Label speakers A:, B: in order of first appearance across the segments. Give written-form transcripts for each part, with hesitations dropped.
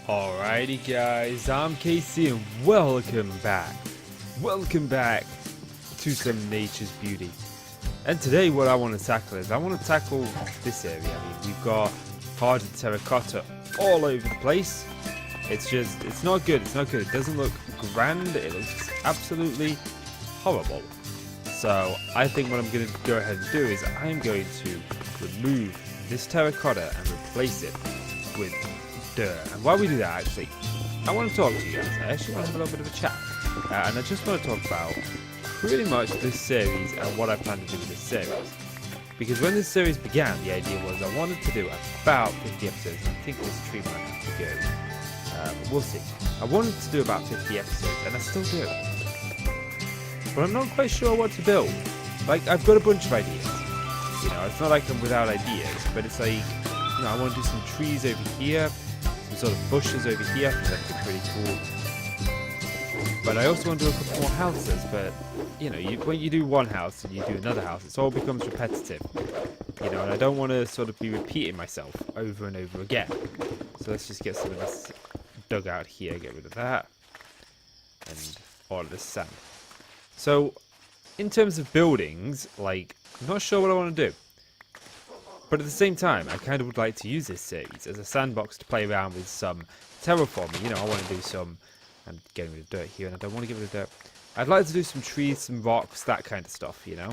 A: Alrighty guys, I'm Casey and welcome back. Welcome back to some nature's beauty. And today what I want to tackle is, I want to tackle this area. I mean, we've got hardened terracotta all over the place. It's not good, It doesn't look grand, it looks absolutely horrible. So I think what I'm going to go ahead and do is I'm going to remove this terracotta and replace it with dirt. And while we do that, actually, I want to talk to you guys. I actually want to have a little bit of a chat. And I just want to talk about pretty much this series and what I plan to do with this series. Because when this series began, the idea was I wanted to do about 50 episodes. And I think this tree might have to go. But we'll see. I wanted to do about 50 episodes, and I still do. But I'm not quite sure what to build. Like, I've got a bunch of ideas. You know, it's not like I'm without ideas, but it's like, you know, I want to do some trees over here, some sort of bushes over here, because that'd be pretty cool. But I also want to do a couple more houses, but, you know, when you do one house and you do another house, it all becomes repetitive. You know, and I don't want to sort of be repeating myself over and over again. So let's just get some of this dug out here, get rid of that, and all of this sand. So, in terms of buildings, like, I'm not sure what I want to do. But at the same time, I kind of would like to use this series as a sandbox to play around with some terraforming. You know, I want to do some... I'm getting rid of dirt here, and I don't want to get rid of dirt. I'd like to do some trees, some rocks, that kind of stuff, you know?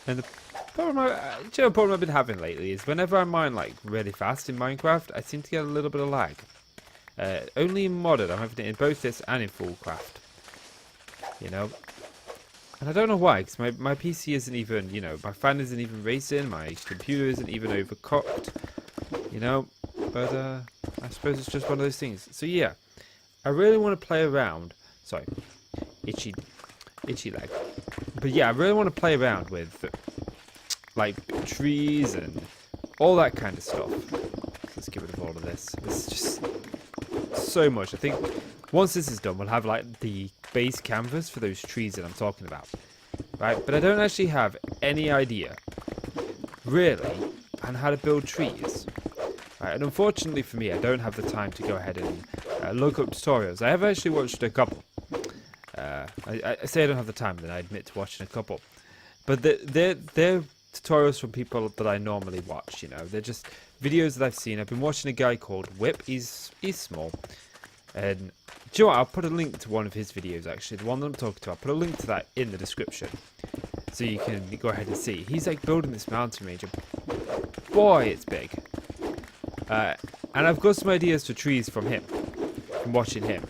A: And the problem I've been having lately is whenever I mine, like, really fast in Minecraft, I seem to get a little bit of lag. Only in modded, I'm having it in both this and in full craft. You know? And I don't know why, because my PC isn't even, you know, my fan isn't even racing, my computer isn't even overcooked, you know, but I suppose it's just one of those things. So yeah, I really want to play around, sorry, itchy leg, but yeah, I really want to play around with, like, trees and all that kind of stuff. Let's get rid of all of this. It's just so much. I think once this is done, we'll have, like, the base canvas for those trees that I'm talking about, right? But I don't actually have any idea, really, on how to build trees, right? And unfortunately for me, I don't have the time to go ahead and look up tutorials. I have actually watched a couple. I say I don't have the time, then I admit to watching a couple, but they're tutorials from people that I normally watch. You know, they're just videos that I've seen. I've been watching a guy called Whip. He's small, and do you know what? I'll put a link to one of his videos, actually. The one that I'm talking to, I'll put a link to that in the description. So you can go ahead and see. He's like building this mountain range. Boy, it's big. And I've got some ideas for trees from him. From watching him.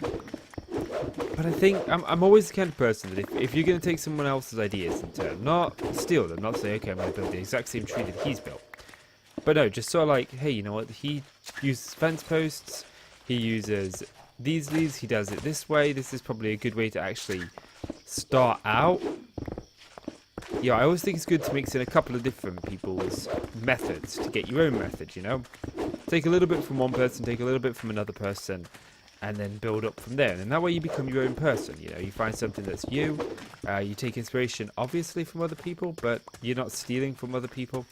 A: But I think, I'm always the kind of person that if you're going to take someone else's ideas and to not steal them, not say, okay, I'm going to build the exact same tree that he's built. But no, just sort of like, hey, you know what? He uses fence posts. He uses... these leaves, he does it this way. This is probably a good way to actually start out. Yeah, I always think it's good to mix in a couple of different people's methods to get your own method, you know? Take a little bit from one person, take a little bit from another person, and then build up from there. And that way you become your own person, you know? You find something that's you. You take inspiration, obviously, from other people, but you're not stealing from other people.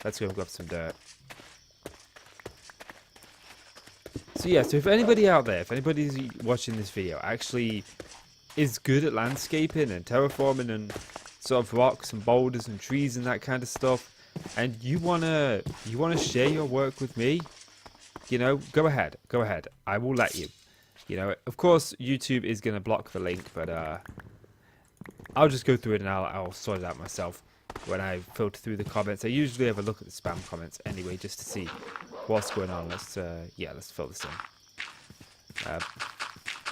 A: Let's go grab some dirt. So yeah, so if anybody out there, if anybody's watching this video actually is good at landscaping and terraforming and sort of rocks and boulders and trees and that kind of stuff, and you wanna share your work with me, you know, go ahead, I will let you. You know, of course YouTube is gonna block the link, but I'll just go through it and I'll sort it out myself when I filter through the comments. I usually have a look at the spam comments anyway, just to see what's going on. Let's fill this in.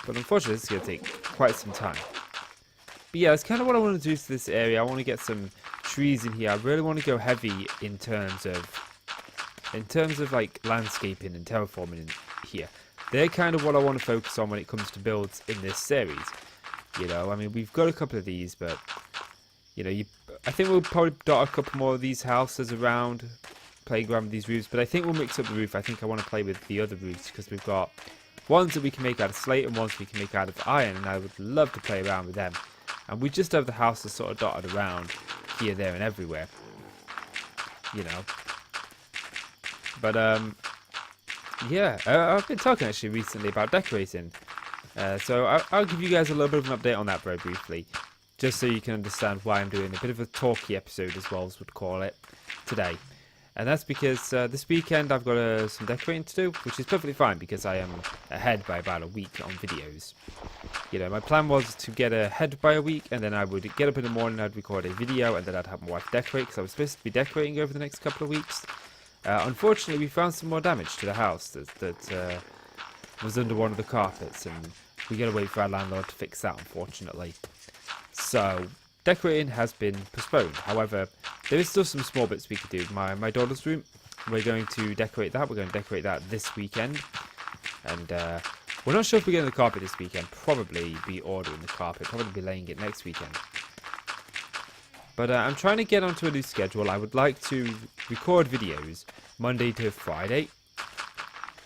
A: But unfortunately, it's going to take quite some time. But yeah, that's kind of what I want to do to this area. I want to get some trees in here. I really want to go heavy in terms of like landscaping and terraforming in here. They're kind of what I want to focus on when it comes to builds in this series. You know, I mean, we've got a couple of these, but you know, I think we'll probably dot a couple more of these houses around, playing around with these roofs, but I think we'll mix up the roof. I think I want to play with the other roofs because we've got ones that we can make out of slate and ones we can make out of iron, and I would love to play around with them. And we just have the houses sort of dotted around here, there, and everywhere, you know. But Yeah, I've been talking actually recently about decorating. So I'll give you guys a little bit of an update on that very briefly, just so you can understand why I'm doing a bit of a talky episode, as Wells would call it, today. And that's because this weekend I've got some decorating to do, which is perfectly fine because I am ahead by about a week on videos. You know, my plan was to get ahead by a week, and then I would get up in the morning, I'd record a video, and then I'd have my wife decorate, because I was supposed to be decorating over the next couple of weeks. Unfortunately, we found some more damage to the house that was under one of the carpets, and we gotta wait for our landlord to fix that, unfortunately. So, decorating has been postponed. However, there is still some small bits we could do. My daughter's room, we're going to decorate that. We're going to decorate that this weekend. And we're not sure if we're getting the carpet this weekend. Probably be ordering the carpet. Probably be laying it next weekend. But I'm trying to get onto a new schedule. I would like to record videos Monday to Friday.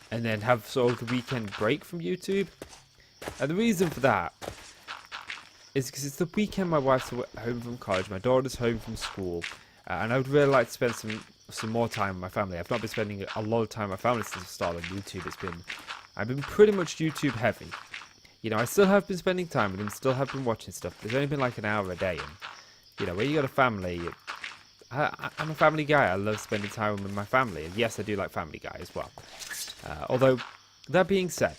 A: And then have sort of the weekend break from YouTube. And the reason for that is because it's the weekend my wife's home from college, my daughter's home from school, and I would really like to spend some more time with my family. I've not been spending a lot of time with my family since I started on YouTube. I've been pretty much YouTube heavy. You know, I still have been spending time with them, still have been watching stuff. There's only been like an hour a day, and you know, when you got a family, I'm a family guy. I love spending time with my family, and yes, I do like Family Guy as well. Although, that being said,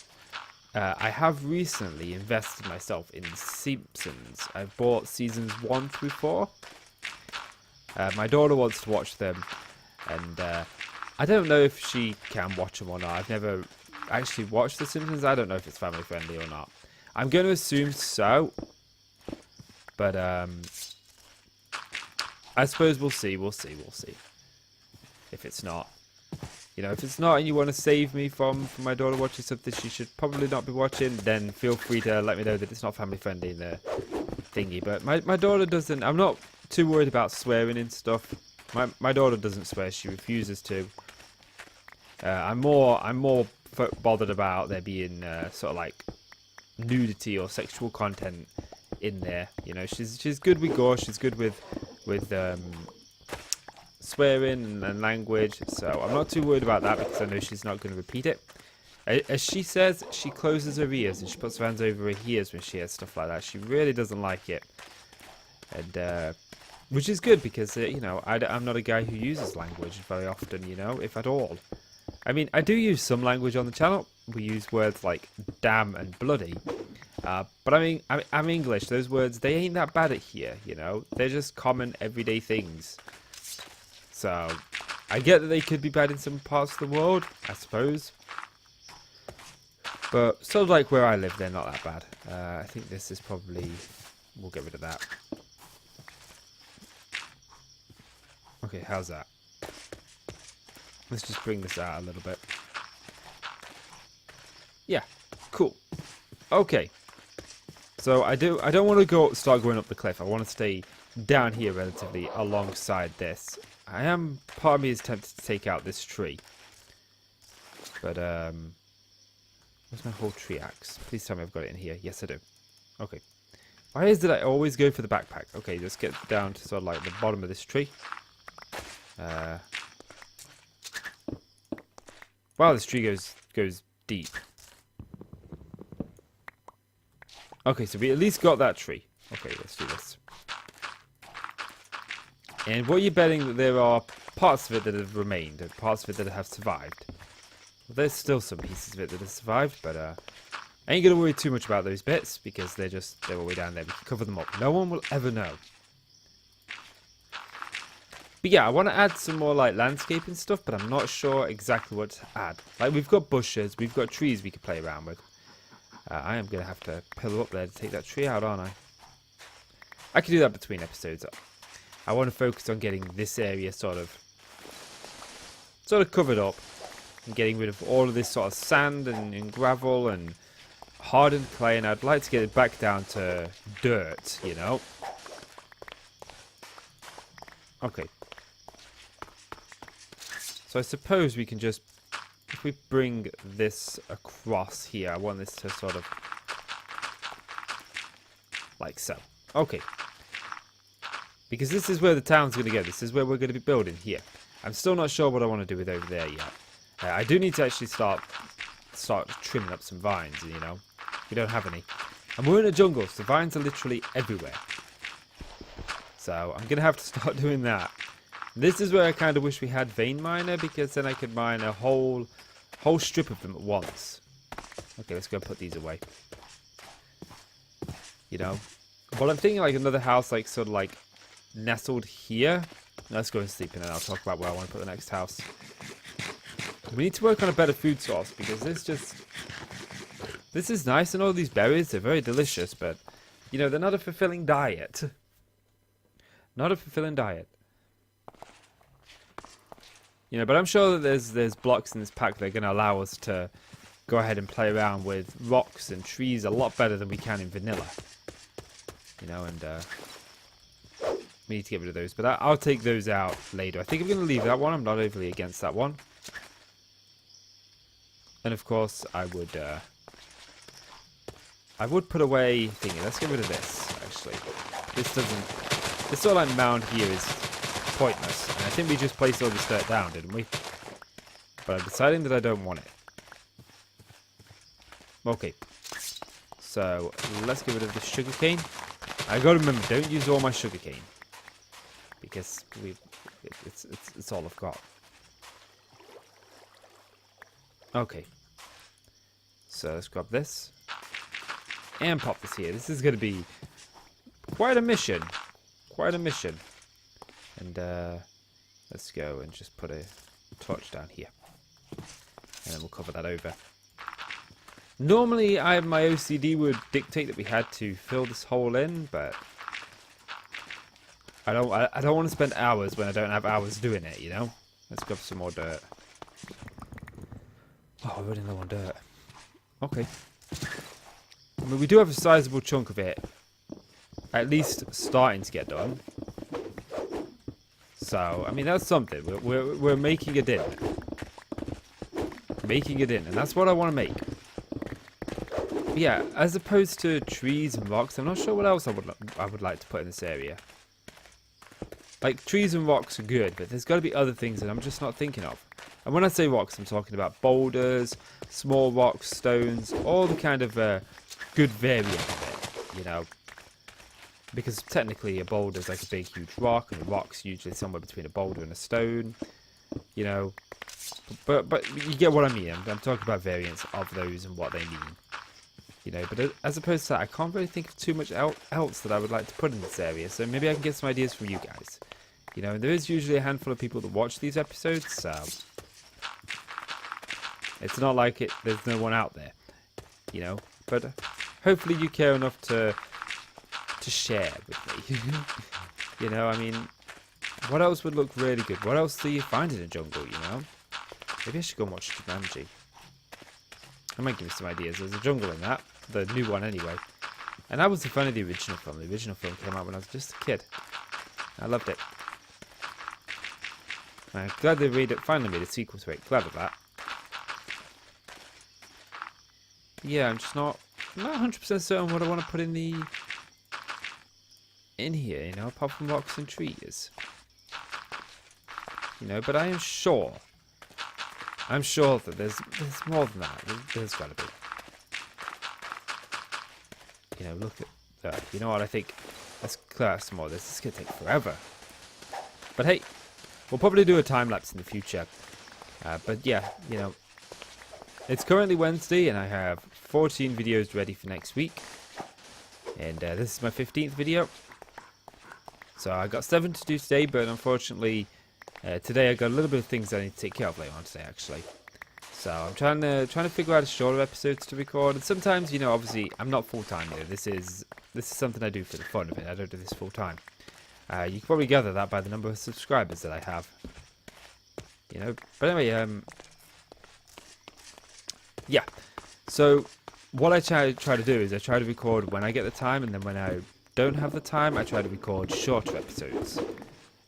A: I have recently invested myself in Simpsons. I've bought seasons 1 through 4. My daughter wants to watch them, and I don't know if she can watch them or not. I've never actually watched The Simpsons. I don't know if it's family friendly or not. I'm going to assume so, but I suppose we'll see. We'll see. If it's not. You know, if it's not and you want to save me from my daughter watching something she should probably not be watching, then feel free to let me know that it's not family friendly in the thingy. But my daughter doesn't, I'm not too worried about swearing and stuff. My daughter doesn't swear, she refuses to. I'm more bothered about there being sort of like nudity or sexual content in there. You know, she's good with gore, she's good with swearing and language, so I'm not too worried about that because I know she's not going to repeat it. As she says, she closes her ears and she puts her hands over her ears when she hears stuff like that. She really doesn't like it, and which is good because you know, I'm not a guy who uses language very often, you know, if at all. I mean, I do use some language on the channel. We use words like damn and bloody, but I mean, I'm English. Those words, they ain't that bad at here, you know. They're just common everyday things. So, I get that they could be bad in some parts of the world, I suppose. But, sort of like where I live, they're not that bad. I think this is probably... We'll get rid of that. Okay, how's that? Let's just bring this out a little bit. Yeah, cool. Okay. So, I don't want to start going up the cliff. I want to stay down here relatively alongside this. Part of me is tempted to take out this tree. But, where's my whole tree axe? Please tell me I've got it in here. Yes, I do. Okay. Why is it I always go for the backpack? Okay, let's get down to sort of like the bottom of this tree. Wow, this tree goes deep. Okay, so we at least got that tree. Okay, let's do this. And what you're betting that there are parts of it that have remained, and parts of it that have survived. Well, there's still some pieces of it that have survived, but I ain't gonna worry too much about those bits because they're all the way down there. We can cover them up. No one will ever know. But yeah, I want to add some more like landscaping stuff, but I'm not sure exactly what to add. Like we've got bushes, we've got trees we could play around with. I am gonna have to pillar up there to take that tree out, aren't I? I can do that between episodes. I want to focus on getting this area sort of covered up and getting rid of all of this sort of sand and gravel and hardened clay, and I'd like to get it back down to dirt, you know. Okay. So I suppose we can just, if we bring this across here, I want this to sort of like so. Okay. Because this is where the town's going to go. This is where we're going to be building here. I'm still not sure what I want to do with over there yet. I do need to actually start trimming up some vines, you know. We don't have any. And we're in a jungle, so vines are literally everywhere. So I'm going to have to start doing that. This is where I kind of wish we had vein miner, because then I could mine a whole strip of them at once. Okay, let's go put these away. You know, but I'm thinking like another house, like sort of like nestled here. Let's go and sleep, and then I'll talk about where I want to put the next house. We need to work on a better food source, because this is nice, and all these berries, they're very delicious, but you know, they're not a fulfilling diet. Not a fulfilling diet. You know, but I'm sure that there's blocks in this pack that are going to allow us to go ahead and play around with rocks and trees a lot better than we can in vanilla. You know, and we need to get rid of those. But I'll take those out later. I think I'm going to leave that one. I'm not overly against that one. And of course, I would put away thingy. Let's get rid of this, actually. This sort of like mound here is pointless. And I think we just placed all this dirt down, didn't we? But I'm deciding that I don't want it. Okay. So, let's get rid of the sugarcane. I gotta remember, don't use all my sugarcane. Because it's all I've got. Okay. So, let's grab this. And pop this here. This is gonna be quite a mission. Quite a mission. And let's go and just put a torch down here. And then we'll cover that over. Normally, my OCD would dictate that we had to fill this hole in, but I don't want to spend hours when I don't have hours doing it, you know? Let's grab some more dirt. Oh, we're running low on dirt. Okay. I mean, we do have a sizable chunk of it, at least starting to get done. So, I mean, that's something. We're making it in. Making it in, and that's what I want to make. But yeah, as opposed to trees and rocks, I'm not sure what else I would like to put in this area. Like, trees and rocks are good, but there's got to be other things that I'm just not thinking of. And when I say rocks, I'm talking about boulders, small rocks, stones, all the kind of good variant of it, you know. Because technically a boulder is like a big, huge rock, and a rock's usually somewhere between a boulder and a stone, you know. But you get what I mean. I'm talking about variants of those and what they mean. You know, but as opposed to that, I can't really think of too much else that I would like to put in this area. So maybe I can get some ideas from you guys. You know, and there is usually a handful of people that watch these episodes, so it's not like there's no one out there. You know, but hopefully you care enough to share with me. You know, I mean, what else would look really good? What else do you find in a jungle, you know? Maybe I should go and watch Jumanji. I might give you some ideas. There's a jungle in that. The new one, anyway. And that was the fun of the original film. The original film came out when I was just a kid. I loved it. I'm glad they finally made a sequel to it. Glad of that. Yeah, I'm just not 100% certain what I want to put in here, you know, apart from rocks and trees. You know, but I am sure. I'm sure that there's more than that. There's got to be. You know, look at that. You know what? I think let's clear out some more of this. This is going to take forever. But hey, we'll probably do a time lapse in the future. But yeah, you know, it's currently Wednesday, and I have 14 videos ready for next week. And this is my 15th video. So I got 7 to do today, but unfortunately, today I got a little bit of things I need to take care of later on today, actually. So I'm trying to figure out shorter episodes to record. And sometimes, you know, obviously I'm not full time here. This is something I do for the fun of it. I don't do this full time. You can probably gather that by the number of subscribers that I have. You know, but anyway, yeah. So what I try to do is I try to record when I get the time, and then when I don't have the time, I try to record shorter episodes.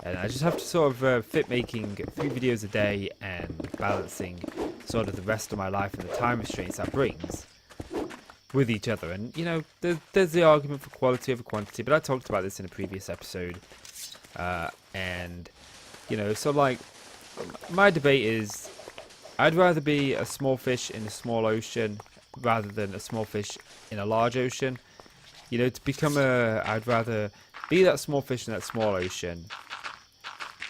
A: And I just have to sort of fit making 3 videos a day and balancing sort of the rest of my life and the time restraints that brings with each other. And, you know, there's the argument for quality over quantity, but I talked about this in a previous episode. And, you know, so like, my debate is, I'd rather be a small fish in a small ocean rather than a small fish in a large ocean. You know, to become I'd rather be that small fish in that small ocean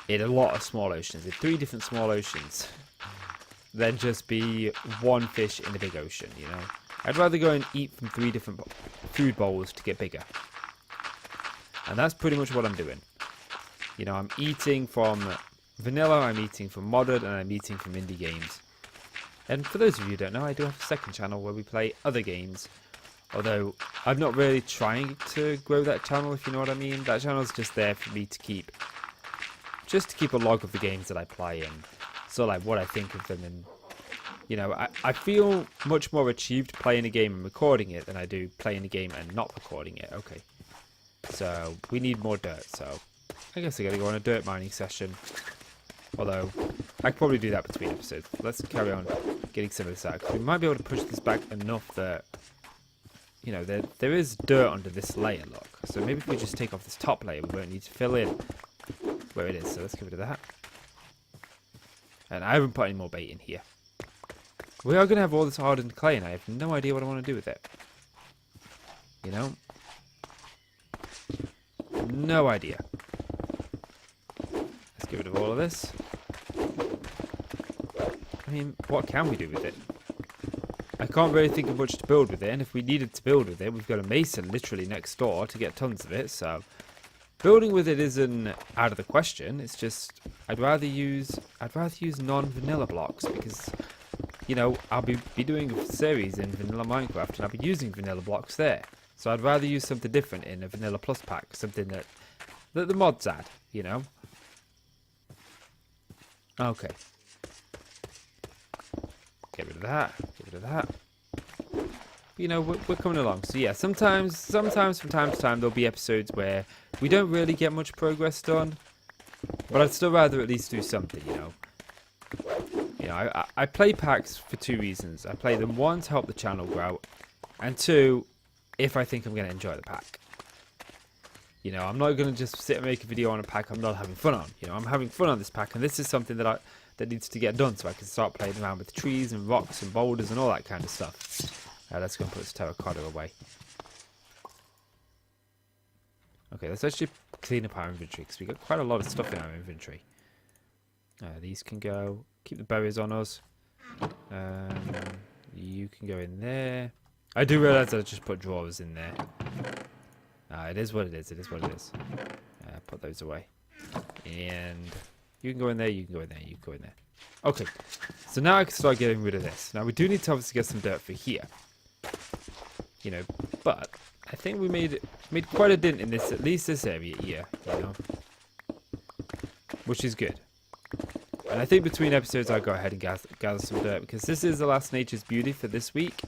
A: in a lot of small oceans, in 3 different small oceans, than just be one fish in a big ocean, you know. I'd rather go and eat from 3 different food bowls to get bigger. And that's pretty much what I'm doing. You know, I'm eating from vanilla, I'm eating from modded, and I'm eating from indie games. And for those of you who don't know, I do have a second channel where we play other games. Although, I'm not really trying to grow that channel, if you know what I mean. That channel's just there for me to keep... just to keep a log of the games that I play and so like what I think of them. And, you know, I feel much more achieved playing a game and recording it than I do playing a game and not recording it. Okay. So, we need more dirt, so... I guess I gotta go on a dirt mining session. Although, I could probably do that between episodes. Let's carry on getting some of this out. 'Cause we might be able to push this back enough that, you know, there is dirt under this layer, look. So maybe if we just take off this top layer, we won't need to fill in where it is. So let's get rid of that. And I haven't put any more bait in here. We are going to have all this hardened clay, and I have no idea what I want to do with it. You know? No idea. Let's get rid of all of this. I mean, what can we do with it? I can't really think of much to build with it, and if we needed to build with it, we've got a mason literally next door to get tons of it, so... building with it isn't out of the question. It's just I'd rather use non-vanilla blocks because, you know, I'll be doing a series in vanilla Minecraft and I'll be using vanilla blocks there. So I'd rather use something different in a vanilla plus pack, something that the mods add, you know. Okay. Get rid of that. Get rid of that. You know, we're coming along. So yeah, sometimes from time to time there'll be episodes where we don't really get much progress done, but I'd still rather at least do something, you know. You know, I play packs for 2 reasons. I play them, 1, to help the channel grow, and 2, if I think I'm going to enjoy the pack. You know, I'm not going to just sit and make a video on a pack I'm not having fun on. You know, I'm having fun on this pack, and this is something that needs to get done so I can start playing around with trees and rocks and boulders and all that kind of stuff. Let's go and put this terracotta away. Okay, let's actually clean up our inventory because we've got quite a lot of stuff in our inventory. These can go. Keep the berries on us. You can go in there. I do realise I just put drawers in there. It is what it is. It is what it is. Put those away. And you can go in there. You can go in there. You can go in there. Okay. So now I can start getting rid of this. Now we do need to obviously get some dirt for here. You know, but I think we made quite a dent in this, at least this area here, you know, which is good. And I think between episodes I'll go ahead and gather some dirt because this is the last Nature's Beauty for this week.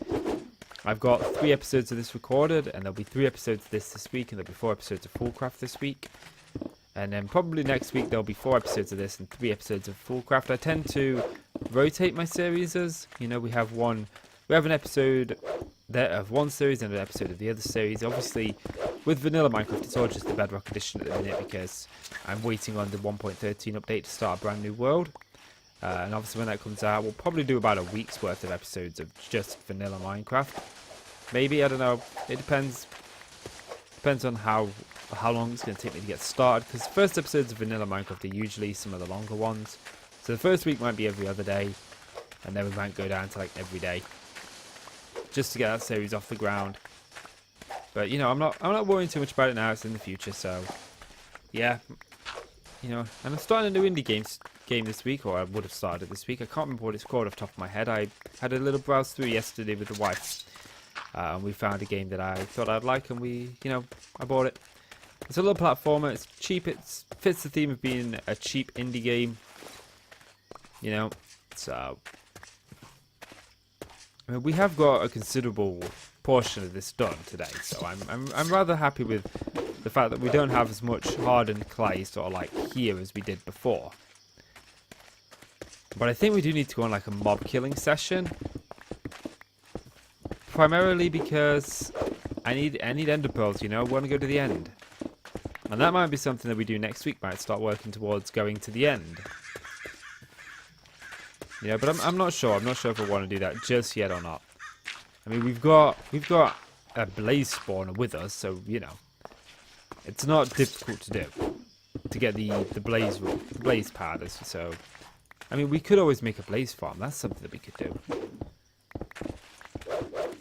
A: I've got 3 episodes of this recorded, and there'll be 3 episodes of this week, and there'll be 4 episodes of Fullcraft this week. And then probably next week there'll be 4 episodes of this and 3 episodes of Fullcraft. I tend to rotate my series as, you know, we have an episode there of one series and an episode of the other series. Obviously, with vanilla Minecraft, it's all just the Bedrock edition at the minute because I'm waiting on the 1.13 update to start a brand new world. And obviously when that comes out, we'll probably do about a week's worth of episodes of just vanilla Minecraft. Maybe, I don't know. It depends on how long it's going to take me to get started, because the first episodes of vanilla Minecraft are usually some of the longer ones. So the first week might be every other day, and then we might go down to like every day, just to get that series off the ground. But you know, I'm not worrying too much about it now. It's in the future, so yeah. You know, and I'm starting a new indie game this week, or I would have started this week. I can't remember what it's called off the top of my head. I had a little browse through yesterday with the wife, and we found a game that I thought I'd like, and I bought it. It's a little platformer. It's cheap. It fits the theme of being a cheap indie game. You know, so I mean, we have got a considerable portion of this done today, so I'm rather happy with the fact that we don't have as much hardened clay sort of like here as we did before. But I think we do need to go on like a mob killing session, primarily because I need ender pearls. You know, I want to go to the end, and that might be something that we do next week. Might start working towards going to the end. You know, but I'm not sure. I'm not sure if I want to do that just yet or not. I mean, we've got a blaze spawner with us, so you know, it's not difficult to do to get the blaze powders. So, I mean, we could always make a blaze farm. That's something that we could do.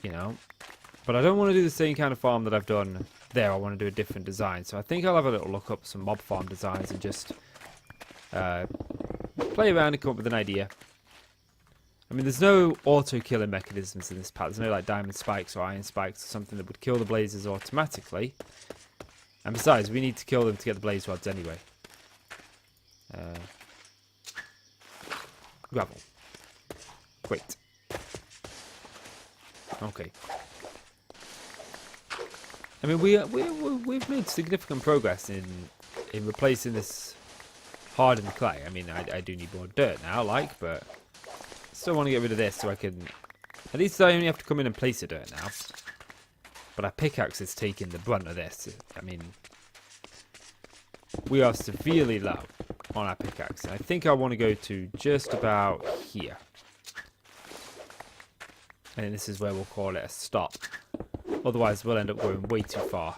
A: You know, but I don't want to do the same kind of farm that I've done there. I want to do a different design. So I think I'll have a little look up some mob farm designs and just play around and come up with an idea. I mean, there's no auto-killing mechanisms in this pack. There's no, like, diamond spikes or iron spikes or something that would kill the blazes automatically. And besides, we need to kill them to get the blaze rods anyway. Gravel. Great. Okay. I mean, we've made significant progress in replacing this hardened clay. I mean, I do need more dirt now, but... Still want to get rid of this so I can... At least I only have to come in and place the dirt now. But our pickaxe is taking the brunt of this. I mean... We are severely low on our pickaxe. And I think I want to go to just about here. And this is where we'll call it a stop. Otherwise we'll end up going way too far.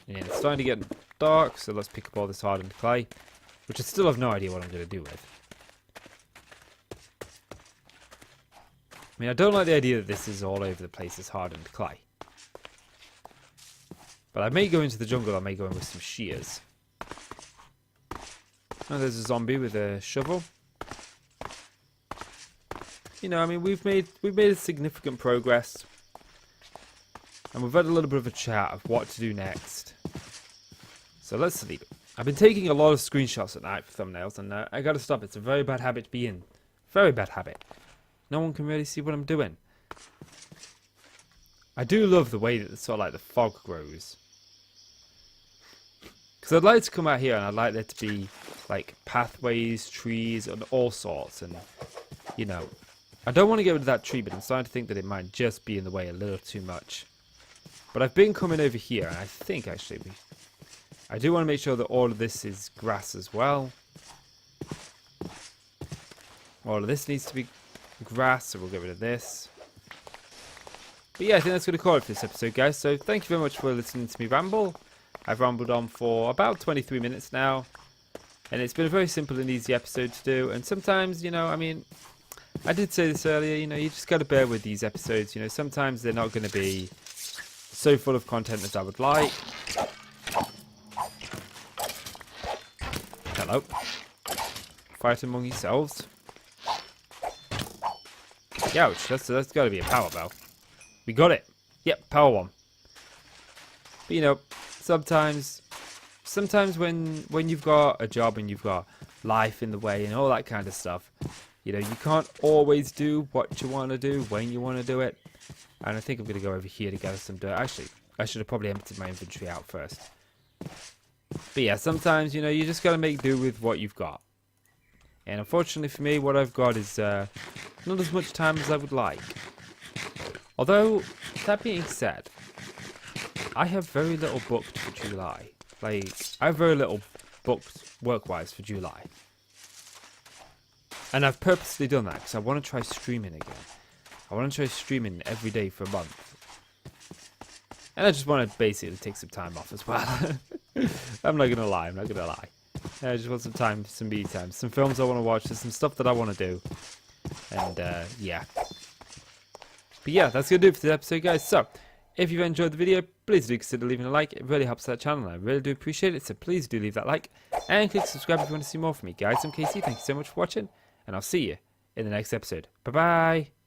A: And it's starting to get dark, so let's pick up all this hardened clay. Which I still have no idea what I'm going to do with. I mean, I don't like the idea that this is all over the place, this hardened clay. But I may go into the jungle, I may go in with some shears. Oh, there's a zombie with a shovel. You know, I mean, we've made a significant progress. And we've had a little bit of a chat of what to do next. So let's leave it. I've been taking a lot of screenshots at night for thumbnails, and I gotta stop. It's a very bad habit to be in. Very bad habit. No one can really see what I'm doing. I do love the way that sort of like the fog grows. Because I'd like to come out here and I'd like there to be like pathways, trees, and all sorts. And, you know, I don't want to get rid of that tree, but I'm starting to think that it might just be in the way a little too much. But I've been coming over here, and I think actually I do want to make sure that all of this is grass as well. All of this needs to be grass, so we'll get rid of this. But yeah, I think that's going to call it for this episode, guys. So thank you very much for listening to me ramble. I've rambled on for about 23 minutes now. And it's been a very simple and easy episode to do. And sometimes, you know, I mean, I did say this earlier, you know, you just got to bear with these episodes. You know, sometimes they're not going to be so full of content as I would like. Hello. Fight among yourselves. Ouch, that's got to be a power bell. We got it. Yep, power one. But you know, sometimes when you've got a job and you've got life in the way and all that kind of stuff, you know, you can't always do what you want to do when you want to do it. And I think I'm going to go over here to gather some dirt. Actually, I should have probably emptied my inventory out first. But yeah, sometimes, you know, you just got to make do with what you've got. And unfortunately for me, what I've got is not as much time as I would like. Although, that being said, I have very little booked for July. Like, I have very little booked work-wise for July. And I've purposely done that because I want to try streaming again. I want to try streaming every day for a month. And I just want to basically take some time off as well. I'm not going to lie, I just want some time, some me time, some films I want to watch, there's some stuff that I want to do. And, yeah. But yeah, that's going to do it for this episode, guys. So, if you've enjoyed the video, please do consider leaving a like. It really helps that channel, and I really do appreciate it. So please do leave that like, and click subscribe if you want to see more from me, guys. I'm Casey, thank you so much for watching, and I'll see you in the next episode. Bye-bye!